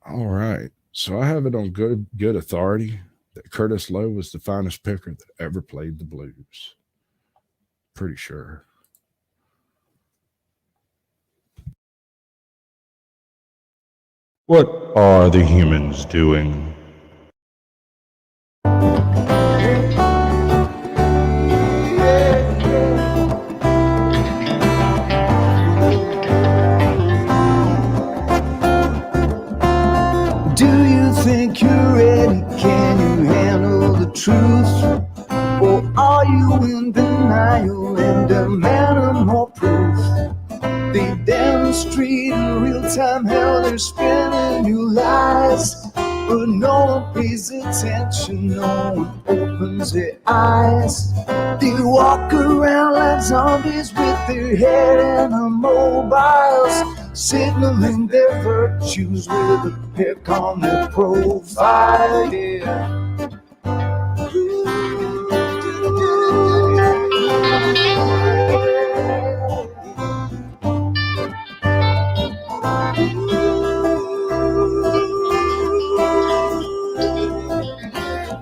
All right. So I have it on good authority that Curtis Lowe was the finest picker that ever played the blues. Pretty sure. What are the humans doing? Do you think you're ready? Can you handle the truth? Or are you in denial and demanding more proof? They demonstrate in real time how they're spinning you lies. But no one pays attention, no one opens their eyes. They walk around like zombies with their head in the mobiles, signaling their virtues with a pick on their profile. Yeah.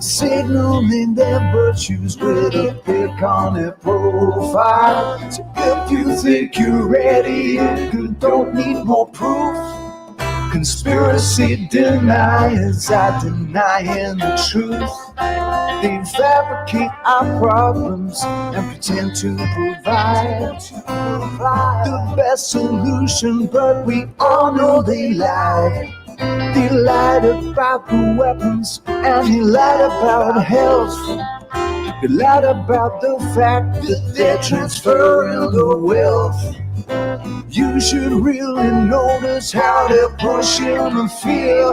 Signaling their virtues with a pick on their profile. So if you think you're ready, you don't need more proof. Conspiracy deniers are denying the truth. They fabricate our problems and pretend to provide the best solution, but we all know they lie. They lied about the weapons and they lied about health. They lied about the fact that they're transferring the wealth. You should really notice how they're pushing the fear.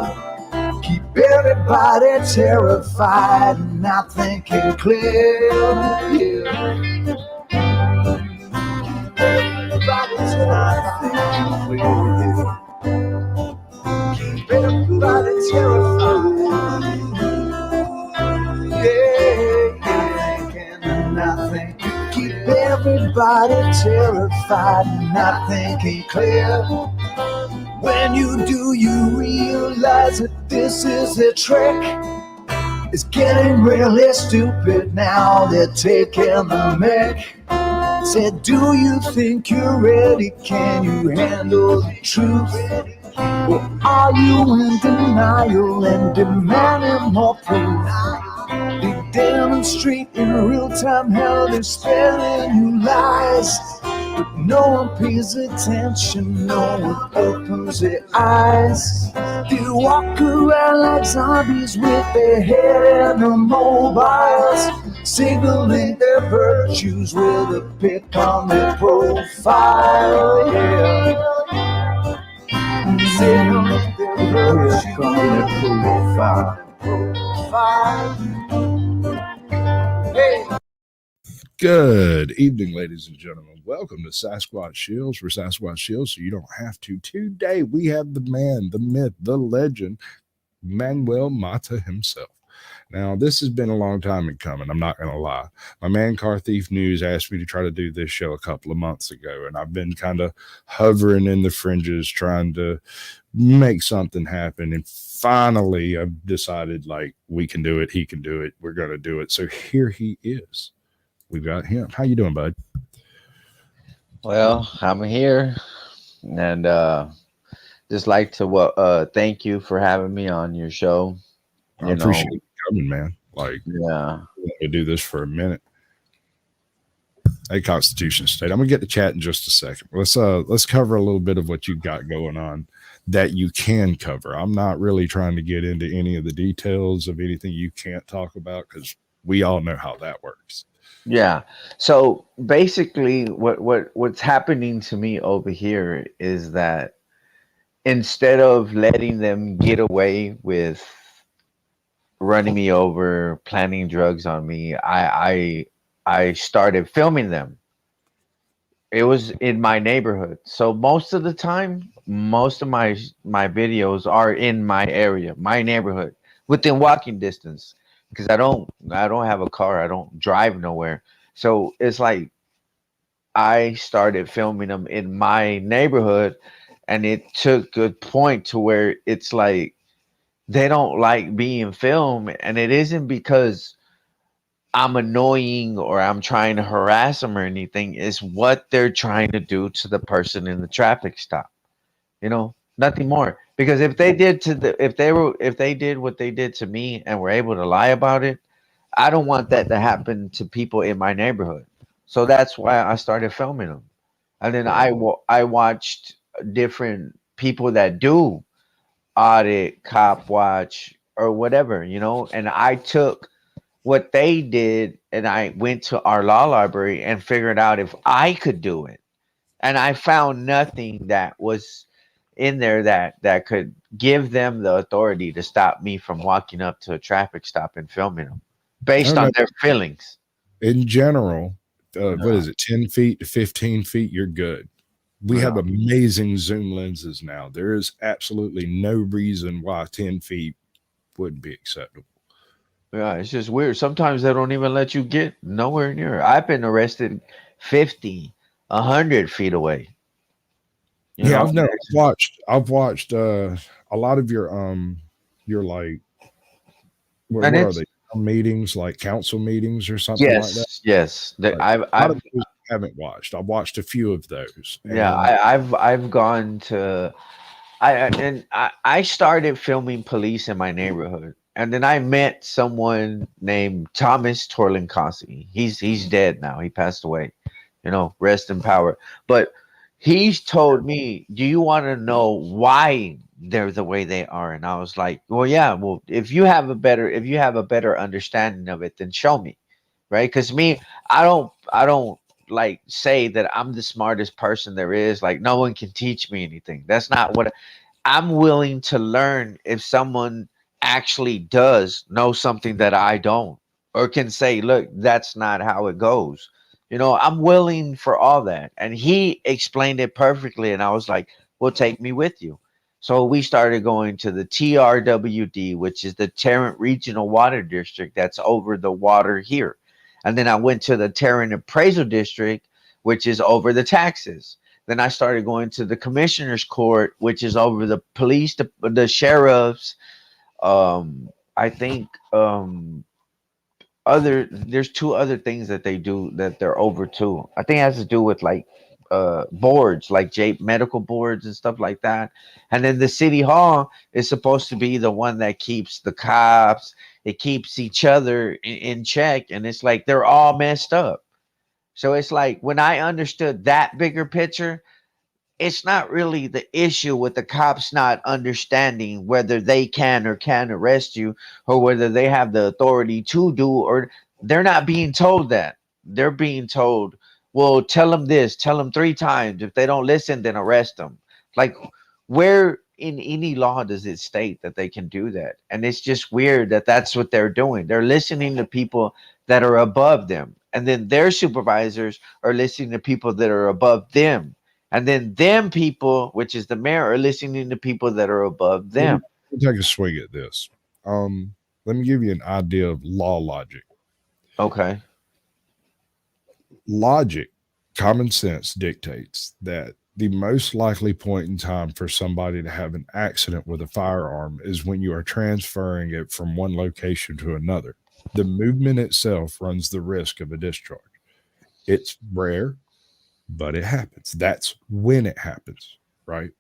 Keep everybody terrified and not thinking clear. Yeah. Everybody's not thinking clear. Keep everybody terrified. Yeah, can nothing. Keep everybody terrified and not thinking clear. When you do, you realize that this is a trick. It's getting really stupid now. They're taking the mic. Said, do you think you're ready? Can you handle the truth? Or are you in denial and demanding more proof? They demonstrate in real time how they're spelling you lies. But no one pays attention, no one opens their eyes. They walk around like zombies with their hair in the mobiles, signaling their virtues with a pick on their profile. Yeah. Signaling their virtues with a pick on their profile. Hey. Good evening, ladies and gentlemen. Welcome to Sasquatch Shills for Sasquatch Shills, so you don't have to. Today we have the man, the myth, the legend, Manuel Mata himself. Now, this has been a long time in coming. I'm not going to lie. My man, Car Thief News, asked me to try to do this show a couple of months ago, and I've been kind of hovering in the fringes trying to make something happen. And finally, I've decided, like, we can do it. He can do it. We're going to do it. So here he is. We've got him. How you doing, bud? Well, I'm here and just like to thank you for having me on your show. I You know, appreciate you coming, man. Like, yeah. we do this for a minute. Hey, Constitution State. I'm gonna get to chat in just a second. Let's cover a little bit of what you've got going on that you can cover. I'm not really trying to get into any of the details of anything you can't talk about because we all know how that works. Yeah. So basically what's happening to me over here is that instead of letting them get away with running me over, planning drugs on me, I started filming them. It was in my neighborhood. So most of the time, most of my videos are in my area, my neighborhood, within walking distance. Because I don't have a car. I don't drive nowhere. So it's like I started filming them in my neighborhood, and it took a point to where it's like they don't like being filmed, and it isn't because I'm annoying or I'm trying to harass them or anything. It's what they're trying to do to the person in the traffic stop. Nothing more. Because if they did what they did to me and were able to lie about it, I don't want that to happen to people in my neighborhood. So that's why I started filming them. And then Right. I watched different people that do audit, cop watch, or whatever, and I took what they did and I went to our law library and figured out if I could do it. And I found nothing that was in there that could give them the authority to stop me from walking up to a traffic stop and filming them I based don't know. on their feelings. In general, what Yeah, is it, 10 feet to 15 feet? You're good. We yeah, have amazing zoom lenses now. There is absolutely no reason why 10 feet wouldn't be acceptable. yeah. It's just weird. Sometimes they don't even let you get nowhere near. I've been arrested 50, 100 feet away. You Yeah, know, I've never I've watched a lot of your like and what are it's they, meetings, like council meetings or something like that. yes, yes. Like a lot of those I haven't watched. I've watched a few of those, Yeah, and I've gone to I started filming police in my neighborhood, and then I met someone named Thomas Torlincasi. He's dead now. He passed away. Rest in power. But he's told me, "Do you want to know why they're the way they are?" And I was like, "Well, yeah. Well, if you have a better understanding of it, then show me." Right? Because me, I don't like say that I'm the smartest person there is. Like no one can teach me anything. That's not what I'm willing to learn if someone actually does know something that I don't, or can say, look, that's not how it goes. I'm willing for all that. And he explained it perfectly. And I was like, well, take me with you. So we started going to the TRWD, which is the Tarrant Regional Water District that's over the water here. And then I went to the Tarrant Appraisal District, which is over the taxes. Then I started going to the commissioner's court, which is over the police, the sheriffs. I think there's two other things that they do that they're over too. I think it has to do with like boards, like medical boards and stuff like that. And then the city hall is supposed to be the one that keeps the cops. It keeps each other in check, and it's like they're all messed up. So it's like when I understood that bigger picture, it's not really the issue with the cops not understanding whether they can or can't arrest you, or whether they have the authority to do, or they're not being told that. They're being told, well, tell them this, tell them 3 times. If they don't listen, then arrest them. Like, where in any law does it state that they can do that? And it's just weird that that's what they're doing. They're listening to people that are above them, and then their supervisors are listening to people that are above them, and then them people, which is the mayor, are listening to people that are above let me, them. let me take a swing at this. Let me give you an idea of law logic. Okay. Logic, common sense dictates that the most likely point in time for somebody to have an accident with a firearm is when you are transferring it from one location to another. The movement itself runs the risk of a discharge. It's rare, but it happens. That's when it happens, right?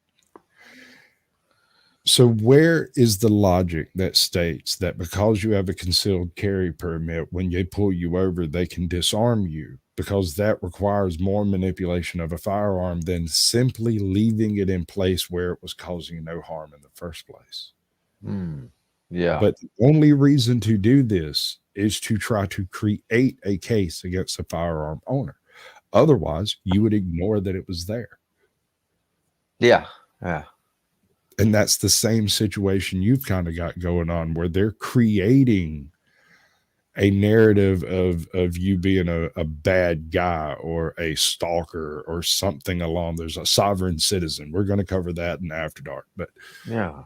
So, where is the logic that states that because you have a concealed carry permit, when they pull you over, they can disarm you? Because that requires more manipulation of a firearm than simply leaving it in place where it was causing no harm in the first place. Hmm. Yeah. But the only reason to do this is to try to create a case against a firearm owner. Otherwise, you would ignore that it was there. Yeah. Yeah. And that's the same situation you've kind of got going on, where they're creating a narrative of you being a bad guy or a stalker or something along. There's a sovereign citizen. We're going to cover that in After Dark, but Yeah.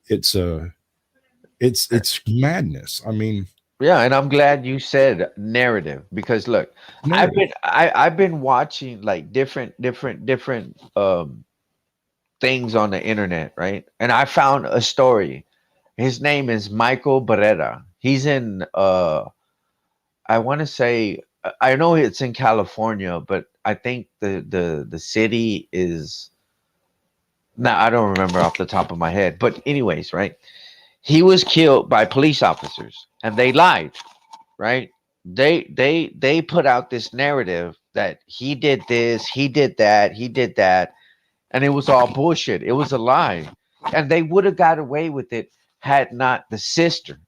it's a it's madness. I mean, Yeah. And I'm glad you said narrative, because look, narrative. I've been watching like different things on the internet, right? And I found a story His name is Michael Barrera. He's in I want to say I know it's in California, but I think the city is now I don't remember off the top of my head. But anyways, right? He was killed by police officers and they lied, right? They put out this narrative that he did this, he did that, he did that, and it was all bullshit. It was a lie. And they would have got away with it had not the sister,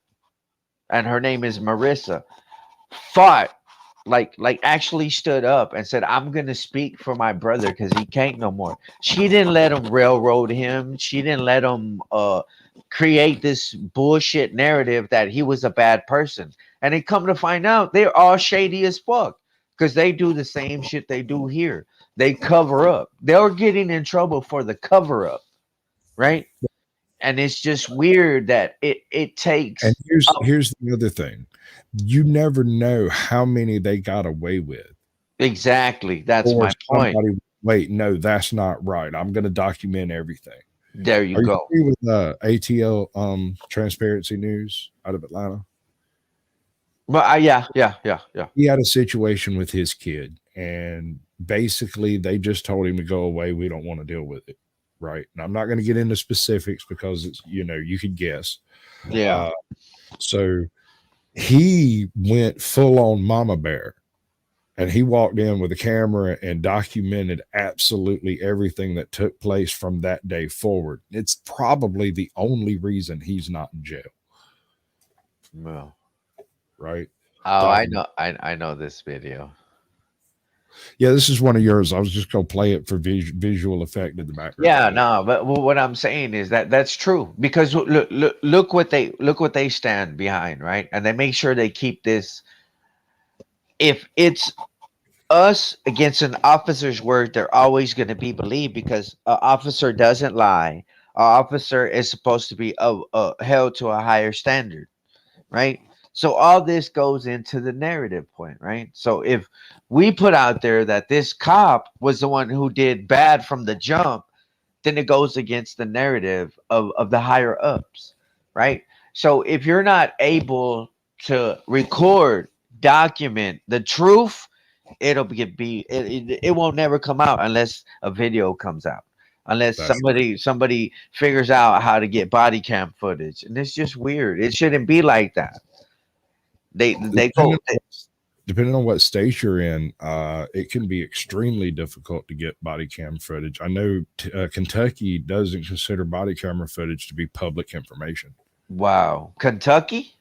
and her name is Marissa, fought, like actually stood up and said, I'm gonna speak for my brother because he can't no more. She didn't let him railroad him. She didn't let him create this bullshit narrative that he was a bad person. And they come to find out they're all shady as fuck because they do the same shit they do here. They cover up. They're getting in trouble for the cover up, right? And it's just weird that it And takes here's the other thing. You never know how many they got away with. exactly. That's Or my point. somebody, wait, no, that's not right. I'm going to document everything. There you Are you go. familiar with ATL Transparency News out of Atlanta? But yeah. He had a situation with his kid, and basically they just told him to go away. We don't want to deal with it. Right. And I'm not going to get into specifics because it's, you could guess. Yeah. Uh, so he went full on mama bear, and he walked in with a camera and documented absolutely everything that took place from that day forward. It's probably the only reason he's not in jail. Well, Right. oh, I Document. know. I know this video. Yeah, this is one of yours. I was just going to play it for visual effect in the background. Yeah, no, but what I'm saying is that that's true because look what they stand behind, right? And they make sure they keep this. If it's us against an officer's word, they're always going to be believed because an officer doesn't lie. An officer is supposed to be held to a higher standard, right? So all this goes into the narrative point, right? So if we put out there that this cop was the one who did bad from the jump, then it goes against the narrative of the higher ups, right? So if you're not able to record, document the truth, it won't never come out unless a video comes out, unless That's somebody figures out how to get body cam footage, and it's just weird. It shouldn't be like that. They depending go on, depending on what state you're in, it can be extremely difficult to get body cam footage. I know Kentucky doesn't consider body camera footage to be public information, wow, Kentucky.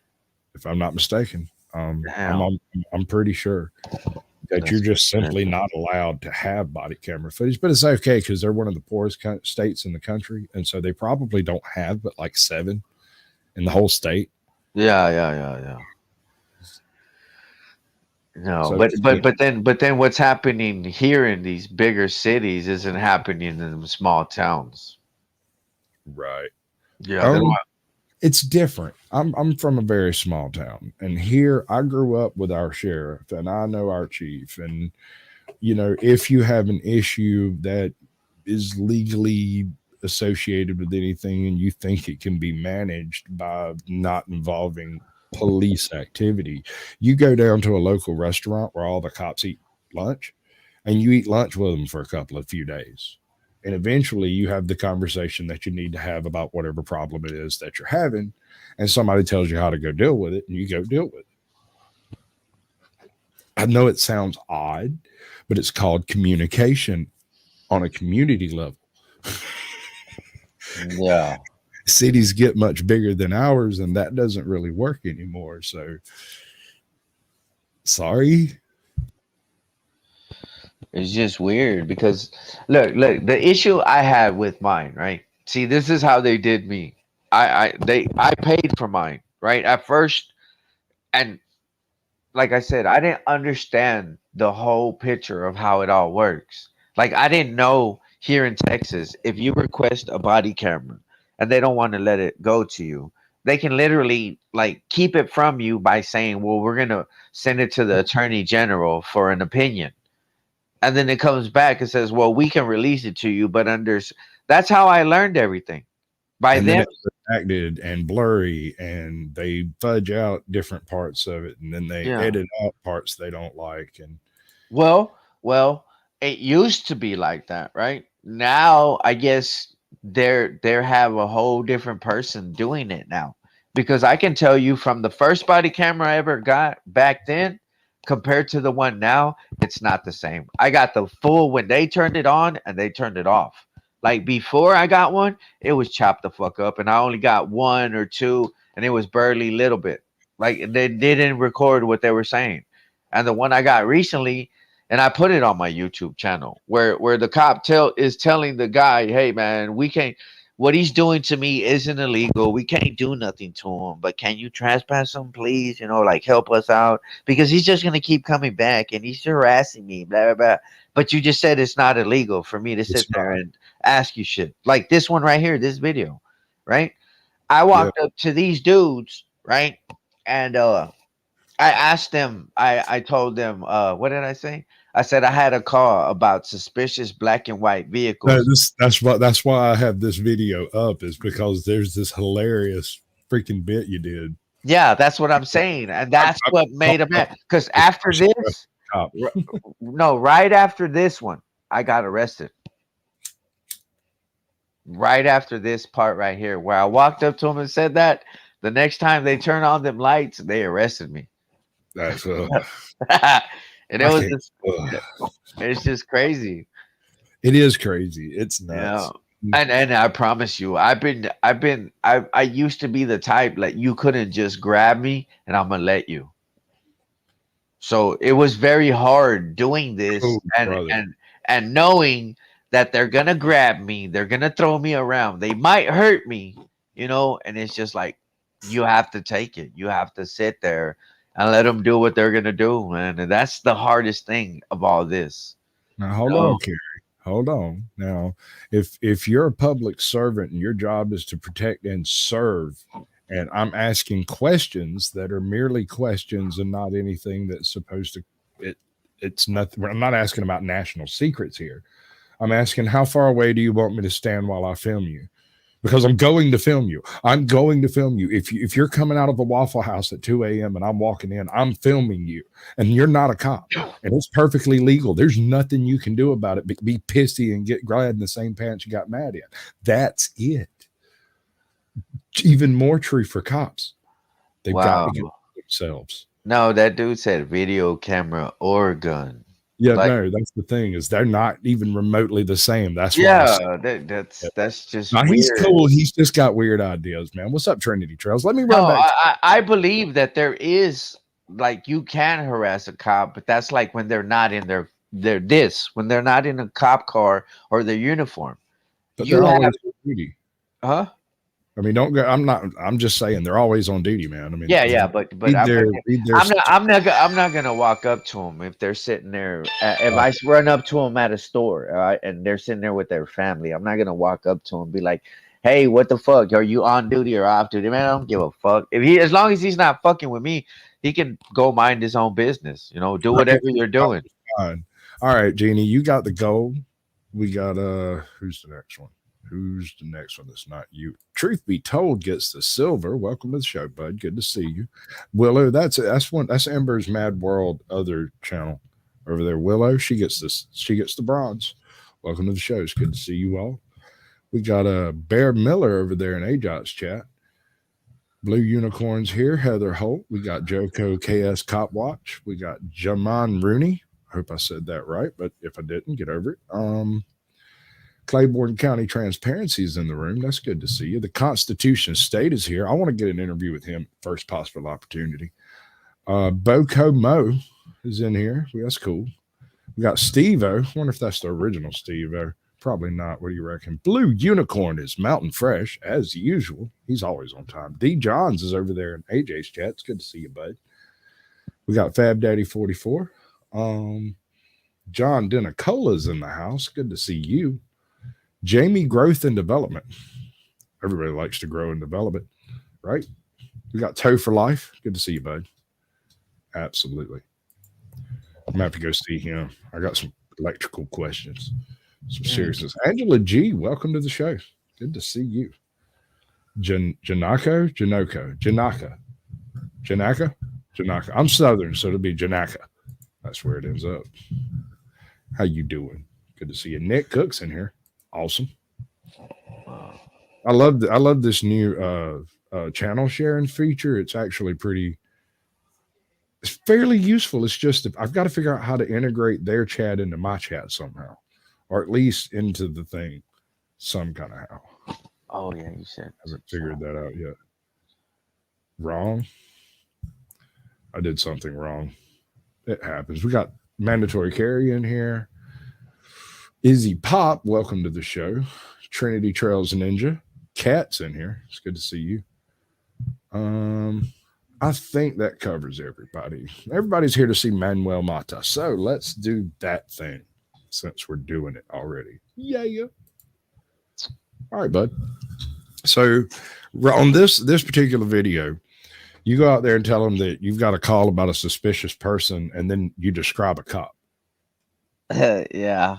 if I'm not mistaken. Damn, I'm pretty sure that you're that's just simply crazy. not allowed to have body camera footage, but it's okay because they're one of the poorest states in the country, and so they probably don't have but like 7 in the whole state. Yeah. No, So but then what's happening here in these bigger cities isn't happening in the small towns. right. Yeah, they Um, don't. it's different. I'm from a very small town, and here I grew up with our sheriff, and I know our chief, and if you have an issue that is legally associated with anything, and you think it can be managed by not involving police activity, you go down to a local restaurant where all the cops eat lunch, and you eat lunch with them for a couple of few days. And eventually you have the conversation that you need to have about whatever problem it is that you're having. And somebody tells you how to go deal with it, and you go deal with it. I know it sounds odd, but it's called communication on a community level. Yeah, Cities get much bigger than ours, and that doesn't really work anymore. So sorry. it's just weird because look, the issue I had with mine, right? See, this is how they did me. I paid for mine, right? At first, and like I said, I didn't understand the whole picture of how it all works. Like I didn't know here in Texas, if you request a body camera and they don't want to let it go to you, they can literally like keep it from you by saying, "Well, we're gonna send it to the attorney general for an opinion," and then it comes back and says, "Well, we can release it to you, but under." That's how I learned everything. By and then them, it's redacted and blurry, and they fudge out different parts of it, and then they yeah. edit out parts they don't like. And Well, it used to be like that, right? Now, I guess they're have a whole different person doing it now. Because I can tell you from the first body camera I ever got back then compared to the one now, it's not the same. I got the full when they turned it on and they turned it off. Like before I got one, it was chopped the fuck up, and I only got one or two, and it was barely little bit. Like they didn't record what they were saying. And the one I got recently, and I put it on my YouTube channel where the cop is telling the guy, "Hey man, we can't. What he's doing to me isn't illegal. We can't do nothing to him. But can you trespass him, please? You know, like help us out because he's just gonna keep coming back and he's harassing me, blah blah blah. But you just said it's not illegal for me to sit it's there not. and ask you shit like this one right here, this video, right? I Yeah, walked up to these dudes, right, and I asked them, I told them, what did I say? I said I had a call about suspicious black and white no, vehicles. that's why I have this video up, is because there's this hilarious freaking bit you did. Yeah, that's what I'm saying. And that's I what made them mad. Because after suspicious this, cop. r- no, right after this one, I got arrested. Right after this part right here, where I walked up to him and said that, the next time they turn on them lights, they arrested me. That's And it I was can't. just, it's just crazy. It is crazy. It's Yeah. nuts. And I promise you, I used to be the type like you couldn't just grab me and I'm gonna let you. So it was very hard doing this Oh, brother. and knowing that they're gonna grab me, they're gonna throw me around, they might hurt me, you know, and it's just like you have to take it. You have to sit there and let them do what they're gonna do, man. And that's the hardest thing of all this. Now hold No. on, Kerry. Hold on. Now, if you're a public servant and your job is to protect and serve, and I'm asking questions that are merely questions and not anything that's supposed to it it's nothing. I'm not asking about national secrets here. I'm asking how far away do you want me to stand while I film you? Because I'm going to film you. I'm going to film you. If you're coming out of a Waffle House at 2 a.m. and I'm walking in, I'm filming you, and you're not a cop, and it's perfectly legal. There's nothing you can do about it. But be pissy and get glad in the same pants you got mad in. That's it. Even more true for cops. They've got Wow. to get themselves. No, that dude said video camera or gun. Yeah, Like, no, that's the thing, is they're not even remotely the same. That's why I yeah, said that's that. that's just Now he's weird. cool. He's just got weird ideas, man. What's up, Trinity Trails? Let me No, run back to I believe that there is like you can harass a cop, but that's like when they're not in when they're not in a cop car or their uniform. but You they're have, always on duty. huh? I mean, don't go. I'm not. I'm just saying they're always on duty, man. I mean, Yeah, yeah, but read their read their. I'm not gonna walk up to them if they're sitting there. If Uh, I run up to them at a store, all right, and they're sitting there with their family, I'm not gonna walk up to them and be like, "Hey, what the fuck? Are you on duty or off duty?" Man, I don't give a fuck. If he, as long as he's not fucking with me, he can go mind his own business. You know, do right, whatever you're doing. fine. All right, Jeannie, you got the gold. We got who's the next one? Who's the next one that's not you? Truth be told, gets the silver. Welcome to the show, bud. Good to see you. Willow, that's one. That's Amber's Mad World other channel over there. Willow, she gets this. She gets the bronze. Welcome to the show. It's good to see you all. We got a Bear Miller over there in AJOT's chat. Blue Unicorns here. Heather Holt. We got Joko KS Cop Watch. We got Jaman Rooney. I hope I said that right, but if I didn't, get over it. Claiborne County Transparency is in the room. That's good to see you. The Constitution State is here. I want to get an interview with him first possible opportunity. Boko Mo is in here. That's cool. We got Steve-O. I wonder if that's the original Steve-O. Probably not. What do you reckon? Blue Unicorn is Mountain Fresh, as usual. He's always on time. D. Johns is over there in AJ's chat. It's good to see you, bud. We got Fab Daddy 44. John Denacola's in the house. Good to see you. Jamie Growth and Development. Everybody likes to grow and develop it, right? We got Toe for Life. Good to see you, bud. Absolutely. I'm gonna have to go see him. I got some electrical questions, some seriousness. Angela G, welcome to the show. Good to see you. Janaka. I'm Southern, so it'll be Janaka. That's where it ends up. How you doing? Good to see you. Nick Cook's in here. Awesome. I love this new channel sharing feature. It's actually pretty. It's fairly useful. It's just I've got to figure out how to integrate their chat into my chat somehow, or at least into the thing, some kind of how. Oh yeah, you said. I haven't figured that out yet. Wrong. I did something wrong. It happens. We got mandatory carry in here. Izzy Pop, welcome to the show. Trinity Trails Ninja. Cat's in here. It's good to see you. I think that covers everybody. Everybody's here to see Manuel Mata. So let's do that thing since we're doing it already. Yeah. All right, bud. So on this particular video, you go out there and tell them that you've got a call about a suspicious person, and then you describe a cop. Yeah.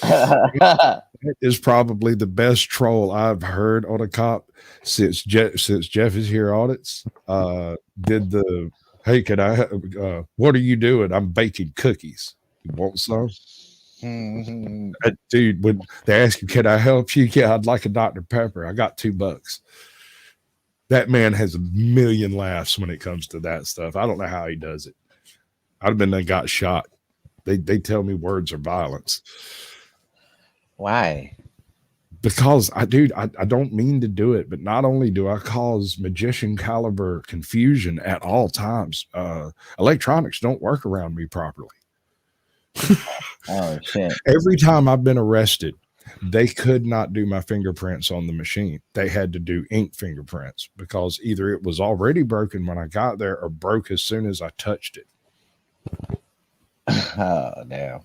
It is probably the best troll I've heard on a cop since Jeff is here audits. Did the hey, can I? What are you doing? I'm baking cookies. You want some? Dude, when they ask you, can I help you? Yeah, I'd like a Dr. Pepper. I got $2. That man has a million laughs when it comes to that stuff. I don't know how he does it. I'd have been there, got shot. They tell me words are violence. Why? Because I don't mean to do it, but not only do I cause magician caliber confusion at all times, electronics don't work around me properly. Oh shit. Every time I've been arrested, they could not do my fingerprints on the machine. They had to do ink fingerprints because either it was already broken when I got there or broke as soon as I touched it. Oh damn.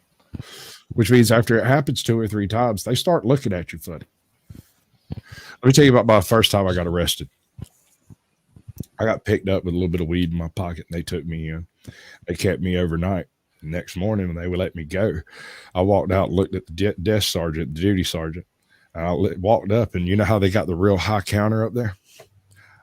Which means after it happens 2 or 3 times, they start looking at you funny. Let me tell you about my first time I got arrested. I got picked up with a little bit of weed in my pocket, and they took me in. They kept me overnight. The next morning, when they would let me go, I walked out and looked at the desk sergeant, the duty sergeant. I walked up, and you know how they got the real high counter up there?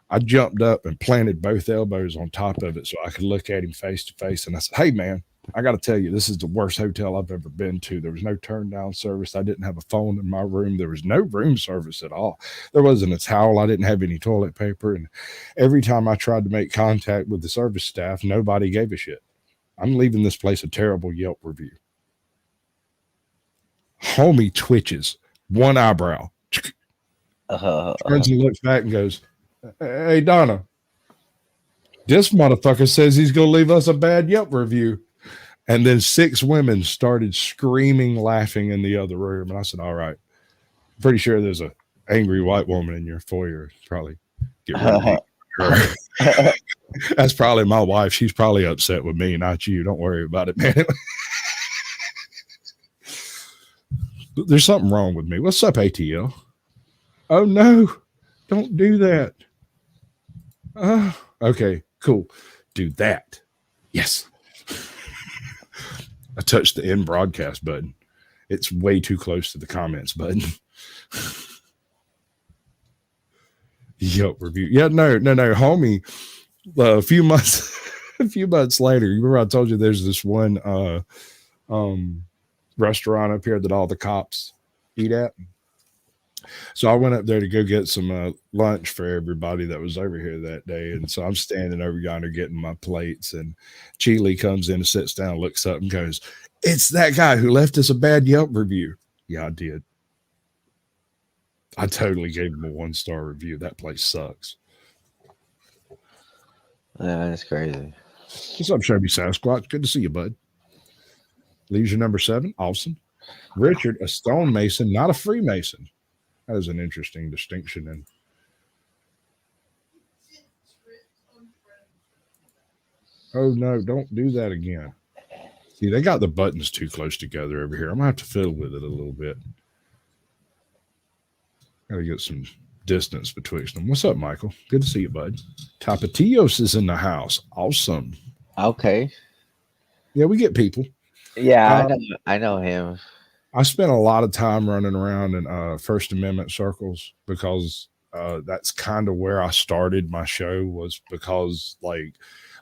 I jumped up and planted both elbows on top of it so I could look at him face to face. And I said, hey, man, I got to tell you, this is the worst hotel I've ever been to. There was no turn down service. I didn't have a phone in my room. There was no room service at all. There wasn't a towel. I didn't have any toilet paper. And every time I tried to make contact with the service staff, nobody gave a shit. I'm leaving this place a terrible Yelp review. Homie twitches, one eyebrow. Turns and looks back and goes, hey, Donna, this motherfucker says he's going to leave us a bad Yelp review. And then 6 women started screaming, laughing in the other room. And I said, all right, pretty sure there's an angry white woman in your foyer. Probably get rid of me. That's probably my wife. She's probably upset with me, not you. Don't worry about it, man. There's something wrong with me. What's up, ATL? Oh, no. Don't do that. Okay, cool. Do that. Yes. I touched the end broadcast button. It's way too close to the comments button. Yelp review. Yeah, no. Homie, a few months later, you remember I told you there's this one restaurant up here that all the cops eat at? So I went up there to go get some lunch for everybody that was over here that day. And so I'm standing over yonder getting my plates, and Chile comes in and sits down, looks up and goes, it's that guy who left us a bad Yelp review. Yeah, I did. I totally gave him a 1-star review. That place sucks. Yeah, that's crazy. What's up, Shelby Sasquatch? Good to see you, bud. Leisure number 7. Awesome. Richard, a stonemason, not a Freemason. That is an interesting distinction. And oh no, don't do that again. See, they got the buttons too close together over here. I'm gonna have to fiddle with it a little bit. Gotta get some distance betwixt them. What's up, Michael? Good to see you, bud. Tapatios is in the house. Awesome. Okay. Yeah, we get people. Yeah, I know him. I spent a lot of time running around in First Amendment circles because that's kind of where I started my show, was because like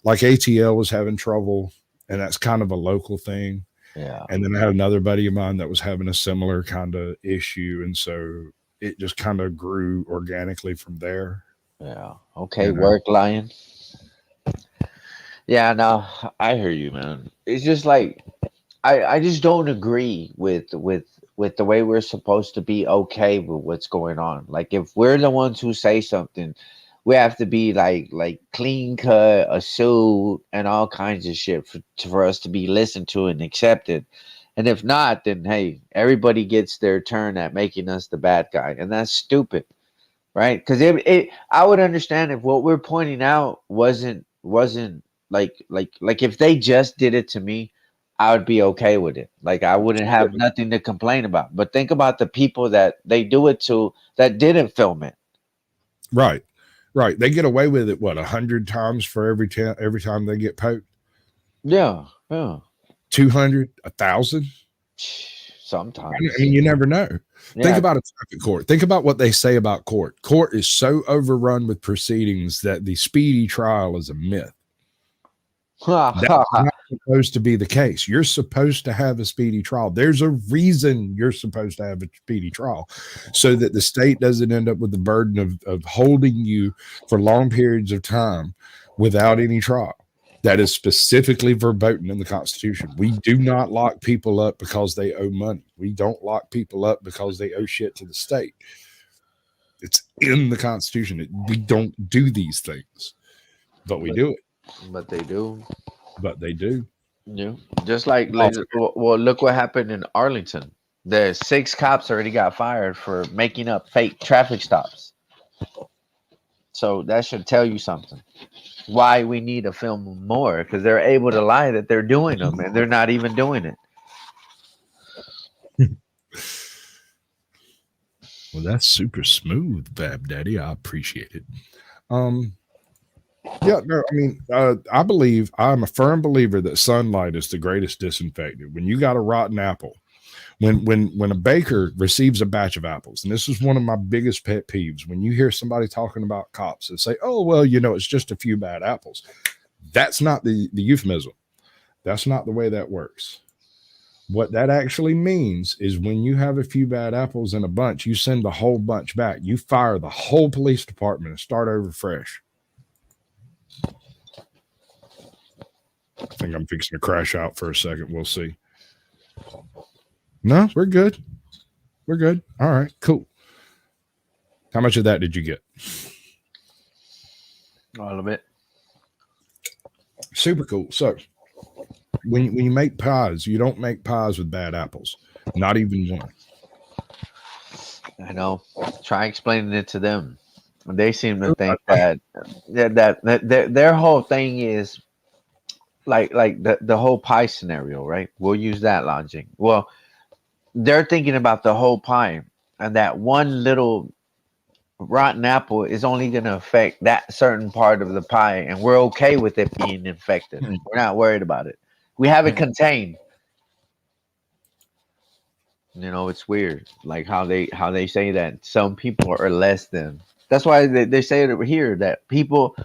ATL was having trouble, and that's kind of a local thing. Yeah. And then I had another buddy of mine that was having a similar kind of issue, and so it just kind of grew organically from there. Yeah. Okay, You know, work lion. Yeah, no, I hear you, man. It's just like I just don't agree with the way we're supposed to be okay with what's going on. Like if we're the ones who say something, we have to be like clean cut, a suit, and all kinds of shit for us to be listened to and accepted. And if not, then hey, everybody gets their turn at making us the bad guy, and that's stupid, right? Because I would understand if what we're pointing out wasn't like if they just did it to me, I would be okay with it. Like I wouldn't have nothing to complain about. But think about the people that they do it to that didn't film it. right, right. They get away with it what 100 times for every time they get poked. Yeah, yeah. 200, 1,000. Sometimes. I mean, you never know. Think Yeah. about a traffic court. Think about what they say about court. Court is so overrun with proceedings that the speedy trial is a myth. That's not supposed to be the case. You're supposed to have a speedy trial. There's a reason you're supposed to have a speedy trial, so that the state doesn't end up with the burden of holding you for long periods of time without any trial. That is specifically verboten in the Constitution. We do not lock people up because they owe money. We don't lock people up because they owe shit to the state. It's in the Constitution. We don't do these things, but we do it. But they do. But they do. Yeah. Just like well, look what happened in Arlington. The 6 cops already got fired for making up fake traffic stops. So that should tell you something. Why we need to film more, because they're able to lie that they're doing them and they're not even doing it. Well, that's super smooth, Bab Daddy. I appreciate it. Yeah, no, I mean, I'm a firm believer that sunlight is the greatest disinfectant. When you got a rotten apple, when a baker receives a batch of apples, and this is one of my biggest pet peeves, when you hear somebody talking about cops and say, "Oh, well, it's just a few bad apples," that's not the euphemism. That's not the way that works. What that actually means is when you have a few bad apples in a bunch, you send the whole bunch back. You fire the whole police department and start over fresh. I think I'm fixing to crash out for a second. We'll see. No, we're good. We're good. All right, cool. How much of that did you get? All of it. Super cool. So when you make pies, you don't make pies with bad apples. Not even one. I know. Try explaining it to them. They seem to think that their whole thing is like the whole pie scenario, right? We'll use that logic. Well, they're thinking about the whole pie, and that one little rotten apple is only going to affect that certain part of the pie, and we're okay with it being infected. We're not worried about it. We have it contained. It's weird, like how they say that some people are less than. That's why they say it over here that people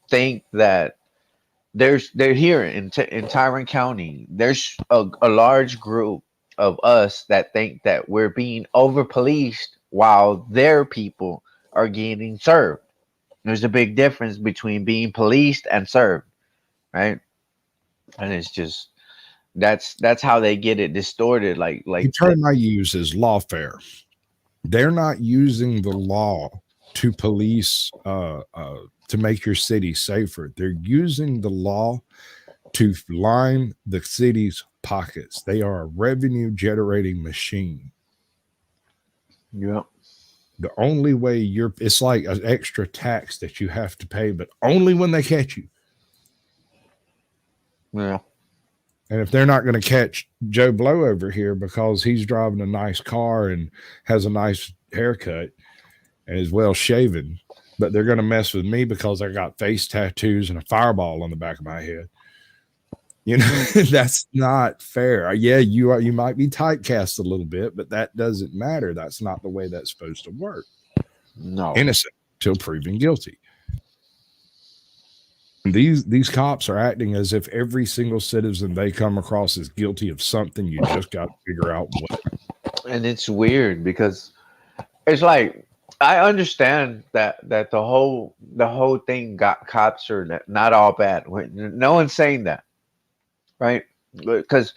think that they're here in Tyrant County. There's a large group of us that think that we're being over policed while their people are getting served. There's a big difference between being policed and served, right? And it's just that's how they get it distorted. Like the term I use is lawfare. They're not using the law to police to make your city safer. They're using the law to line the city's pockets. They are a revenue generating machine. Yeah. The only way it's like an extra tax that you have to pay, but only when they catch you. Yeah. And if they're not going to catch Joe Blow over here because he's driving a nice car and has a nice haircut and is well shaven, but they're going to mess with me because I got face tattoos and a fireball on the back of my head. That's not fair. Yeah, you might be typecast a little bit, but that doesn't matter. That's not the way that's supposed to work. No. innocent till proven guilty. And these cops are acting as if every single citizen they come across is guilty of something. You just got to figure out what. And it's weird because it's like I understand that the whole thing got cops are not all bad. No one's saying that, right? Because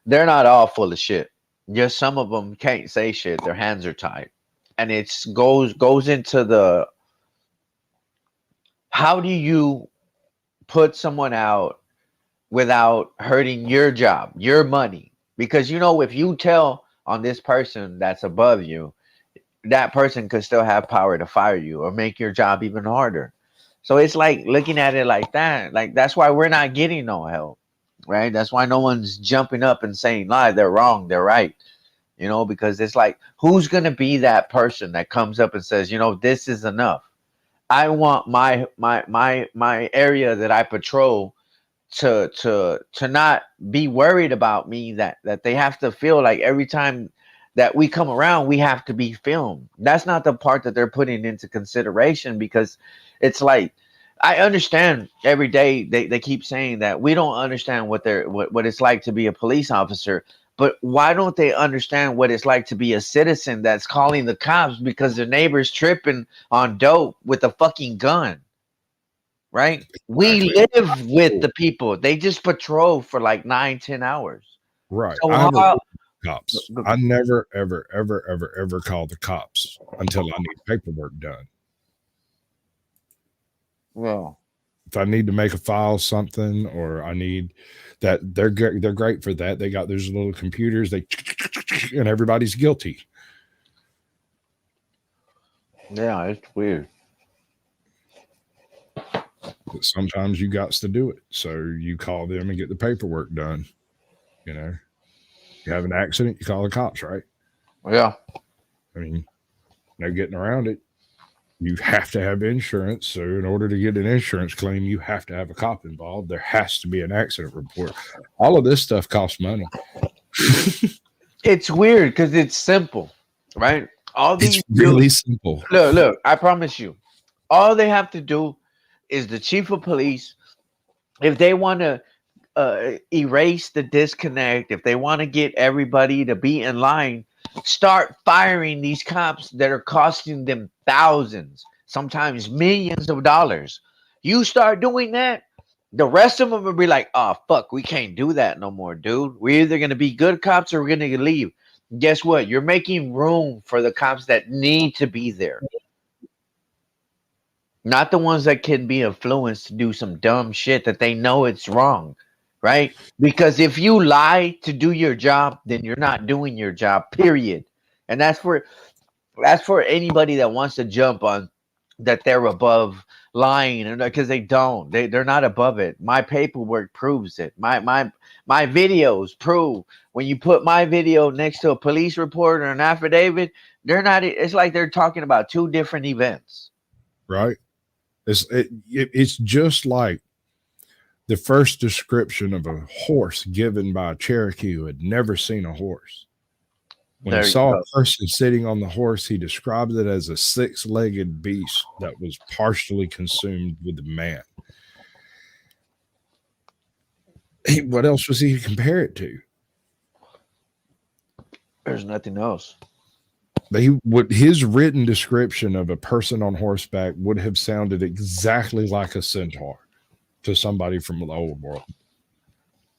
they're not all full of shit. Just some of them can't say shit. Their hands are tied, and it's goes into the how do you put someone out without hurting your job, your money? Because if you tell on this person that's above you, that person could still have power to fire you or make your job even harder. So it's like looking at it like that. Like that's why we're not getting no help, right? That's why no one's jumping up and saying, "Nah, they're wrong, they're right." Because it's like, who's gonna be that person that comes up and says, this is enough. I want my area that I patrol to not be worried about me, that they have to feel like every time that we come around we have to be filmed. That's not the part that they're putting into consideration, because it's like I understand every day they keep saying that we don't understand what it's like to be a police officer, but why don't they understand what it's like to be a citizen that's calling the cops because their neighbor's tripping on dope with a fucking gun? Right? We Exactly. live with the people. They just patrol for like 9-10 hours. Right. So I have a how? cops. I never, ever, ever, ever, ever call the cops until I need paperwork done. Well, If I need to make a file something, or I need that, they're great for that. They got those little computers. They and everybody's guilty. yeah, it's weird. But sometimes you got to do it. So you call them and get the paperwork done. You have an accident, you call the cops, right? Yeah. I mean, no getting around it. You have to have insurance. So in order to get an insurance claim, you have to have a cop involved. There has to be an accident report. All of this stuff costs money. It's weird because it's simple, right? All It's these really simple. look, I promise you, all they have to do is the chief of police, if they want to erase the disconnect, if they want to get everybody to be in line, start firing these cops that are costing them thousands, sometimes millions of dollars. You start doing that, the rest of them will be like, "Oh fuck, we can't do that no more, dude. We're either gonna be good cops or we're gonna leave." Guess what? You're making room for the cops that need to be there, not the ones that can be influenced to do some dumb shit that they know it's wrong, right? Because if you lie to do your job, then you're not doing your job, period. And that's for anybody that wants to jump on that they're above lying, and because they don't, they're not above it. My paperwork proves it. My videos prove, when you put my video next to a police report or an affidavit, they're not, it's like they're talking about two different events. Right? It's just like the first description of a horse given by a Cherokee who had never seen a horse. When he There you saw go. a person sitting on the horse, he described it as a six-legged beast that was partially consumed with the man. What else was he to compare it to? There's nothing else. His written description of a person on horseback would have sounded exactly like a centaur to somebody from the old world,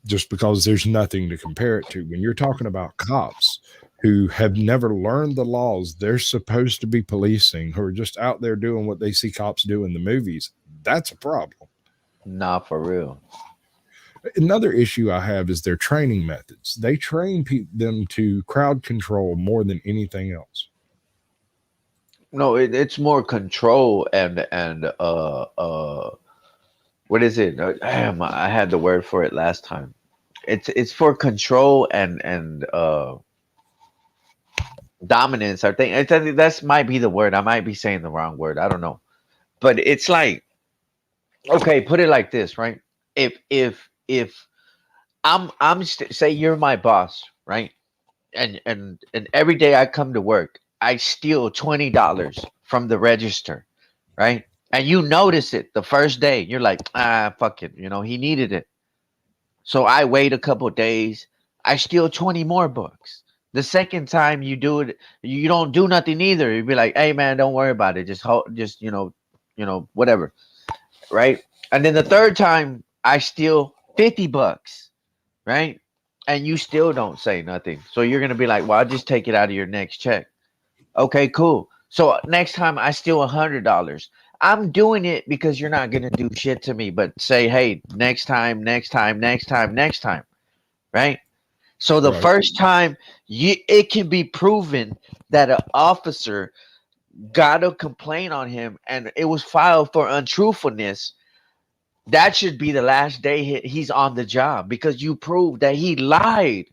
just because there's nothing to compare it to. When you're talking about cops who have never learned the laws they're supposed to be policing, who are just out there doing what they see cops do in the movies, that's a problem. Not for real. Another issue I have is their training methods. They train them to crowd control more than anything else. No, it's more control and what is it? Damn, I had the word for it last time. It's for control and dominance. I think that's might be the word. I might be saying the wrong word. I don't know. But it's like, okay, put it like this, right? If say you're my boss, right? And every day I come to work, I steal $20 from the register, right? And you notice it the first day. You're like, fuck it. He needed it. So I wait a couple days. I steal 20 more books. The second time you do it, you don't do nothing either. You'd be like, hey man, don't worry about it. Just whatever. Right. And then the third time I steal 50 bucks. Right. And you still don't say nothing. So you're going to be like, well, I'll just take it out of your next check. Okay, cool. So next time I steal $100. I'm doing it because you're not going to do shit to me, but say, hey, next time, next time, next time, next time. Right. So the Right. first time it can be proven that an officer got a complaint on him and it was filed for untruthfulness. That should be the last day he's on the job because you proved that he lied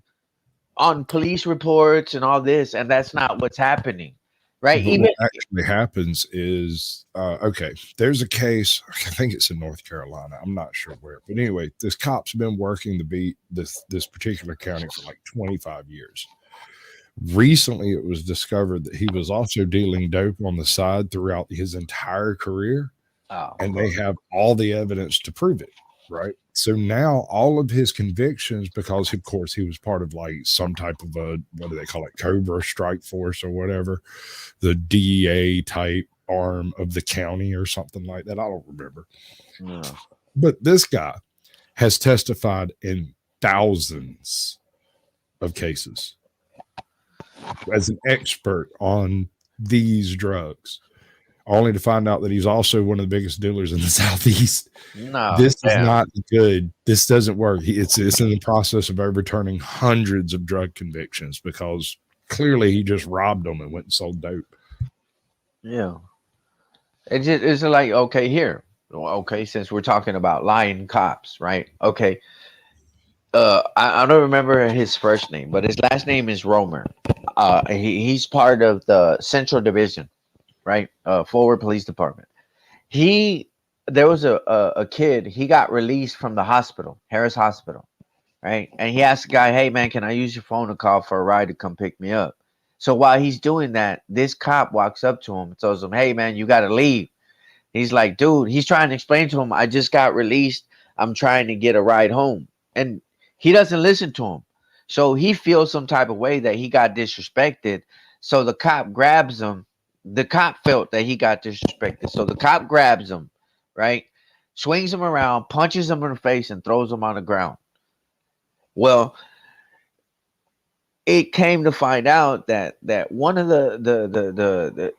on police reports and all this, and that's not what's happening, right? But Even what actually happens is, okay, there's a case. I think it's in North Carolina. I'm not sure where, but anyway, this cop's been working the beat this particular county for like 25 years. Recently, it was discovered that he was also dealing dope on the side throughout his entire career, and they have all the evidence to prove it. Right. So now all of his convictions, because of course he was part of like some type of a, what do they call it, Cobra Strike Force or whatever, the DEA type arm of the county or something like that. I don't remember. yeah. But this guy has testified in thousands of cases as an expert on these drugs, only to find out that he's also one of the biggest dealers in the Southeast. No, This is damn. not good. This doesn't work. It's in the process of overturning hundreds of drug convictions because clearly he just robbed them and went and sold dope. Yeah. It's like, okay, here. Okay, since we're talking about lying cops, right? Okay. I don't remember his first name, but his last name is Romer. He's part of the Central Division, right? Forward Police Department. There was a kid. He got released from the hospital, Harris Hospital, right? And he asked the guy, "Hey man, can I use your phone to call for a ride to come pick me up?" So while he's doing that, this cop walks up to him and tells him, "Hey man, you got to leave." He's like, "Dude," he's trying to explain to him, "I just got released. I'm trying to get a ride home," and he doesn't listen to him. So he feels some type of way that he got disrespected. So the cop grabs him. The cop felt that he got disrespected. So the cop grabs him, right? Swings him around, punches him in the face, and throws him on the ground. Well, it came to find out that one of the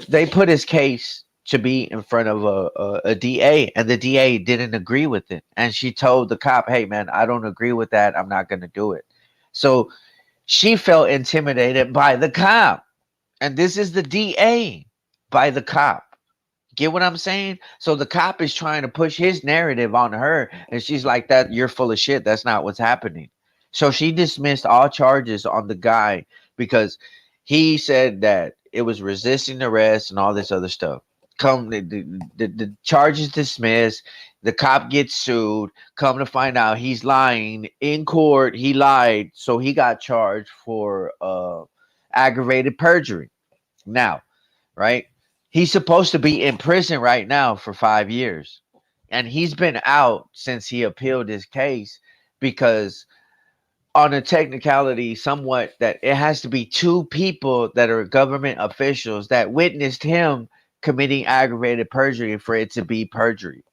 they put his case to be in front of a DA, and the DA didn't agree with it. And she told the cop, "Hey man, I don't agree with that. I'm not going to do it." So she felt intimidated by the cop. And this is the DA by the cop. Get what I'm saying? So the cop is trying to push his narrative on her, and she's like, "That you're full of shit. That's not what's happening." So she dismissed all charges on the guy because he said that it was resisting arrest and all this other stuff. The charges dismissed. The cop gets sued. Come to find out, he's lying in court. He lied, so he got charged for aggravated perjury. Now, right? He's supposed to be in prison right now for 5 years. And he's been out since he appealed his case because on a technicality somewhat that it has to be two people that are government officials that witnessed him committing aggravated perjury for it to be perjury.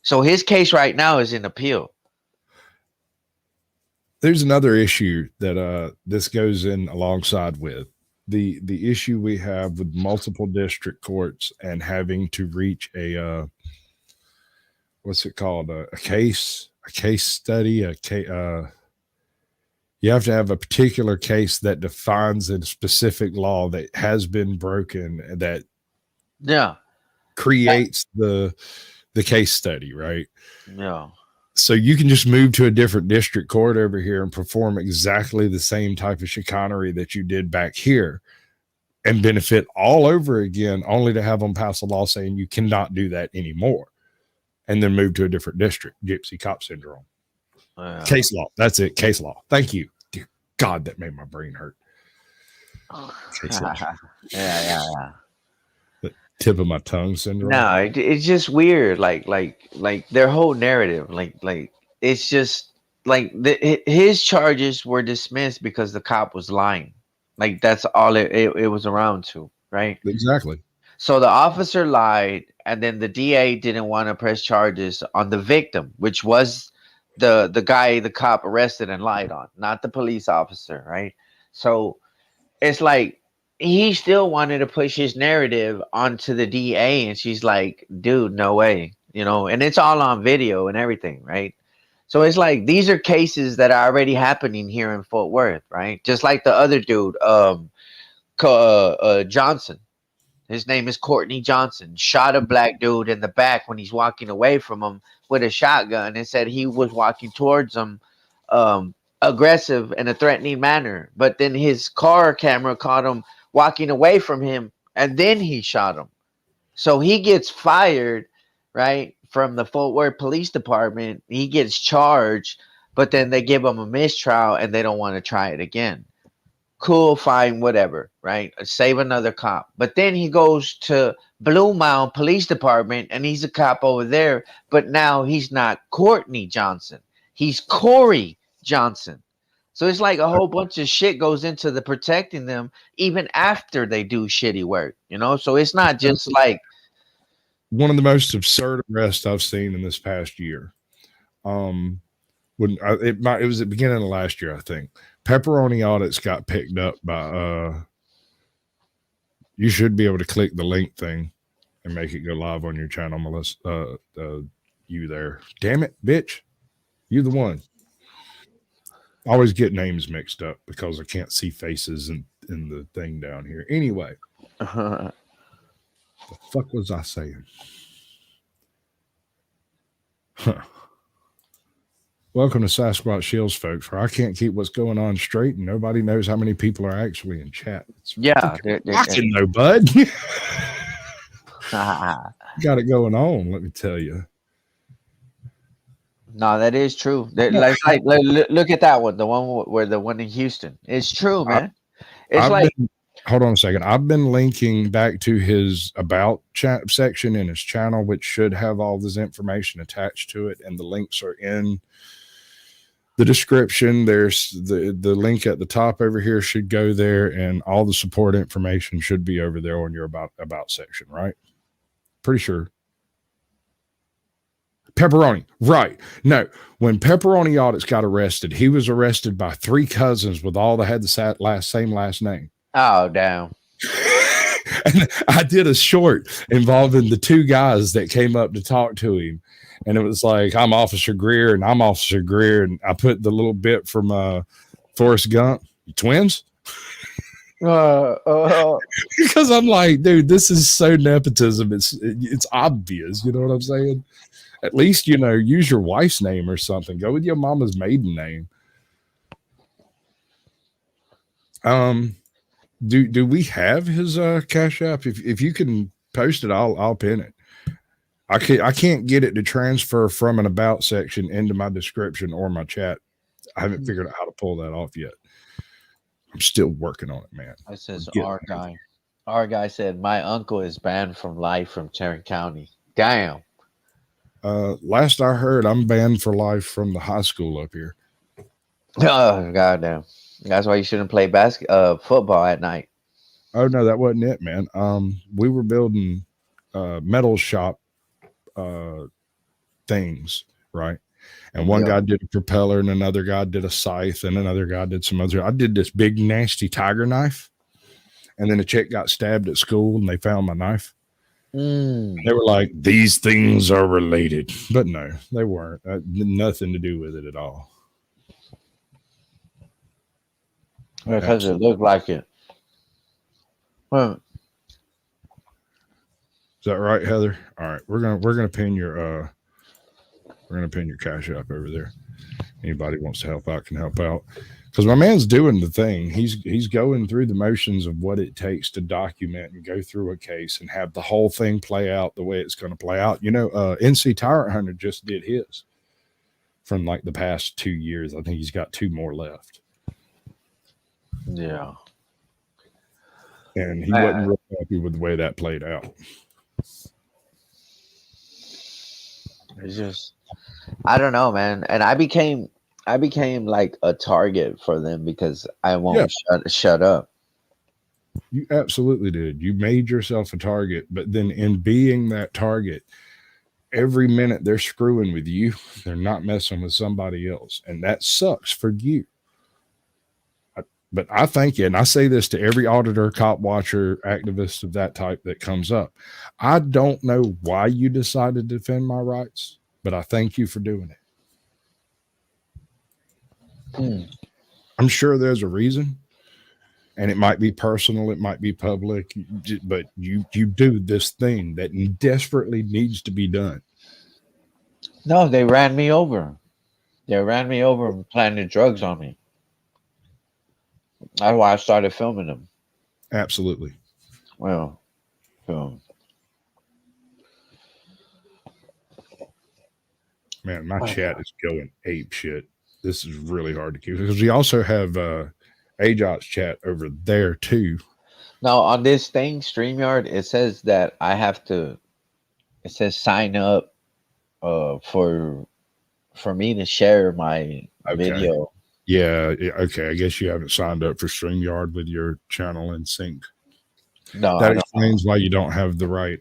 So his case right now is in appeal. There's another issue that this goes in alongside with the issue we have with multiple district courts and having to reach a what's it called, a case study, you have to have a particular case that defines a specific law that has been broken that creates the case study, right? Yeah. So you can just move to a different district court over here and perform exactly the same type of chicanery that you did back here and benefit all over again, only to have them pass a law saying you cannot do that anymore and then move to a different district. Gypsy cop syndrome. Case law. That's it. Case law. Thank you. Dear God, that made my brain hurt. Case law. Yeah. Tip of my tongue syndrome. No, it's just weird. Like their whole narrative. Like it's just like his charges were dismissed because the cop was lying. Like that's all it was around to, right? Exactly. So the officer lied, and then the DA didn't want to press charges on the victim, which was the guy the cop arrested and lied on, not the police officer, right? So it's like he still wanted to push his narrative onto the DA, and she's like, dude, no way, and it's all on video and everything, right? So it's like these are cases that are already happening here in Fort Worth, right? Just like the other dude, Johnson. His name is Courtney Johnson. Shot a black dude in the back when he's walking away from him with a shotgun, and said he was walking towards him, aggressive in a threatening manner. But then his car camera caught him walking away from him, and then he shot him. So he gets fired, right, from the Fort Worth Police Department. He gets charged, but then they give him a mistrial, and they don't want to try it again. Cool, fine, whatever, right? Save another cop. But then he goes to Blue Mound Police Department, and he's a cop over there. But now he's not Courtney Johnson. He's Corey Johnson. So it's like a whole bunch of shit goes into the protecting them even after they do shitty work, So it's not just like one of the most absurd arrests I've seen in this past year. It was at the beginning of last year, I think. Pepperoni audits got picked up by you should be able to click the link thing and make it go live on your channel, Melissa. You there. Damn it, bitch. You the one. I always get names mixed up because I can't see faces in the thing down here. Anyway. The fuck was I saying? Huh. Welcome to Sasquatch Shills, folks, where I can't keep what's going on straight and nobody knows how many people are actually in chat. I can know, bud. Got it going on, let me tell you. No, that is true. Look at that one, the one in Houston. It's true, man. Hold on a second. I've been linking back to his about chat section in his channel, which should have all this information attached to it, and the links are in the description. There's the link at the top over here should go there, and all the support information should be over there on your about section, right? Pretty sure. Pepperoni, right? No, when Pepperoni Audits got arrested, he was arrested by 3 cousins with all that had the same last name. Oh, damn. And I did a short involving the 2 guys that came up to talk to him. And it was like, I'm Officer Greer and I'm Officer Greer. And I put the little bit from Forrest Gump. You twins? Because I'm like, dude, this is so nepotism. It's obvious. You know what I'm saying? At least, use your wife's name or something. Go with your mama's maiden name. Do we have his Cash App? If you can post it, I'll pin it. I can't get it to transfer from an about section into my description or my chat. I haven't figured out how to pull that off yet. I'm still working on it, man. It says our guy. Our guy said my uncle is banned from life from Tarrant County. Damn. Last I heard, I'm banned for life from the high school up here. Oh, goddamn. That's why you shouldn't play football at night. Oh no, that wasn't it, man. We were building metal shop things, right? And one guy did a propeller, and another guy did a scythe, and another guy did some other. I did this big nasty tiger knife, and then a chick got stabbed at school, and they found my knife. They were like, "These things are related," but no, they weren't. Nothing to do with it at all. Because it looked like it. Well, is that right, Heather? All right, we're gonna pin your Cash App over there. Anybody wants to help out can help out, because my man's doing the thing. He's going through the motions of what it takes to document and go through a case and have the whole thing play out the way it's going to play out. NC Tyrant Hunter just did his from like the past 2 years. I think he's got 2 more left. Yeah. And he wasn't real happy with the way that played out. It's just I don't know, man. And I became like a target for them because I Yeah, won't shut up. you absolutely did. You made yourself a target, but then in being that target, every minute they're screwing with you, they're not messing with somebody else. And that sucks for you. But I thank you, and I say this to every auditor, cop watcher, activist of that type that comes up. I don't know why you decided to defend my rights, but I thank you for doing it. Hmm. I'm sure there's a reason, and it might be personal, it might be public, but you do this thing that desperately needs to be done. No, they ran me over. They ran me over and planted drugs on me. That's why I started filming them. Absolutely. Well, film. Man, my chat is going ape shit. This is really hard to keep because we also have AJOT's chat over there too. Now on this thing, StreamYard, it says that I have to. It says sign up for me to share my Okay. video. Okay. I guess you haven't signed up for StreamYard with your channel in sync. No, That I don't know. explains why you don't have the right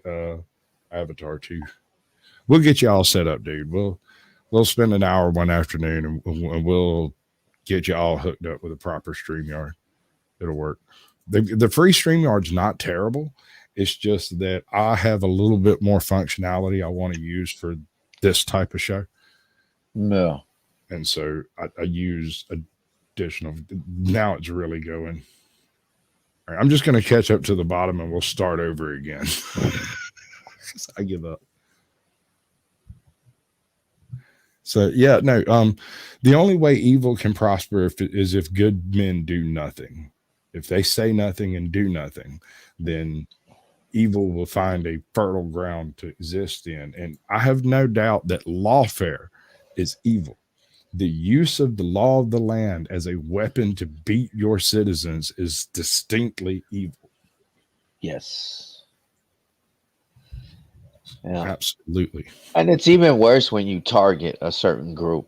avatar too. We'll get you all set up, dude. We'll spend an hour one afternoon and we'll get you all hooked up with a proper StreamYard. It'll work. The free StreamYard's not terrible. It's just that I have a little bit more functionality I want to use for this type of show. No. And so I use additional. Now it's really going. All right, I'm just going to catch up to the bottom and we'll start over again. I give up. So yeah, no. The only way evil can prosper is if good men do nothing. If they say nothing and do nothing, then evil will find a fertile ground to exist in. And I have no doubt that lawfare is evil. The use of the law of the land as a weapon to beat your citizens is distinctly evil. Yes. Yeah. Absolutely. And it's even worse when you target a certain group